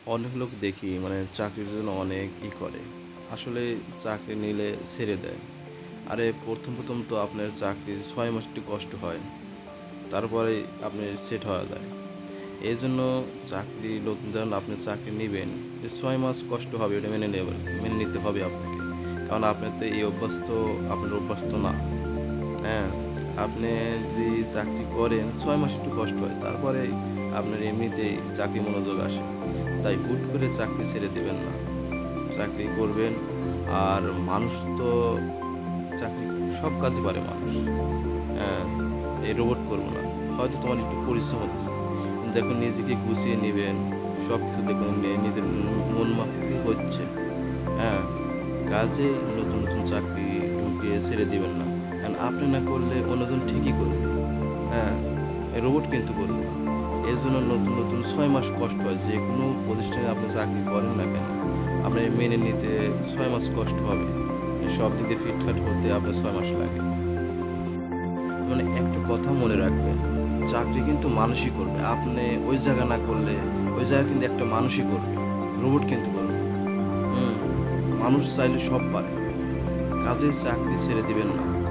অনেক লোক দেখি মানে চাকরির জন্য অনেক করে। আসলে চাকরি নিলে ছেড়ে দেয়। আরে প্রথম তো আপনার চাকরির ৬ মাস একটু কষ্ট হয়। তারপরেই আপনি সেট হওয়া যায়। এজন্য চাকরি নতুন যখন আপনি চাকরি নিবেন, যে ৬ মাস কষ্ট হবে এটা মেনে নিতে হবে আপনাকে। কারণ আপনার তো এই অভ্যাস তো আপনার অভ্যাস তো না। হ্যাঁ? আপনি যদি চাকরি করেন ৬ মাস একটু কষ্ট হয়। তারপরে আপনার এমনিতেই চাকরি মনোযোগ আসে। তাই হুট করে চাকরি ছেড়ে দিবেন না। চাকরি করবেন। আর মানুষ তো চাকরি সব কাজই পারে মানুষ। হ্যাঁ, এই রোবট করব না। হয়তো তোমার একটু পরিশ্রম হতেছে। কিন্তু এখন নিজেকে গুছিয়ে নিবেন। সবকিছু দেখুন নিজের মন মাফিকই হচ্ছে। হ্যাঁ, কাজে নতুন চাকরি ঢুকিয়ে ছেড়ে দিবেন না। কারণ আপনি না করলে অন্যজন ঠিকই করবে। হ্যাঁ, রোবট কিন্তু করবে না। এর জন্য নতুন ৬ মাস কষ্ট হয়। যেকোনো প্রতিষ্ঠানে আপনি চাকরি করেন না কেন, আপনার মেনে নিতে ৬ মাস কষ্ট হবে। সব দিক দিয়ে ফিটফাট হতে আপনার ৬ মাস লাগে। মানে একটা কথা মনে রাখবেন, চাকরি কিন্তু মানুষই করবে। আপনি ওই জায়গা না করলে, ওই জায়গা কিন্তু একটা মানুষই করবে। রোবট কিন্তু করবে না। হুম? মানুষ চাইলে সব পারে। কাজেই চাকরি ছেড়ে দিবেন না।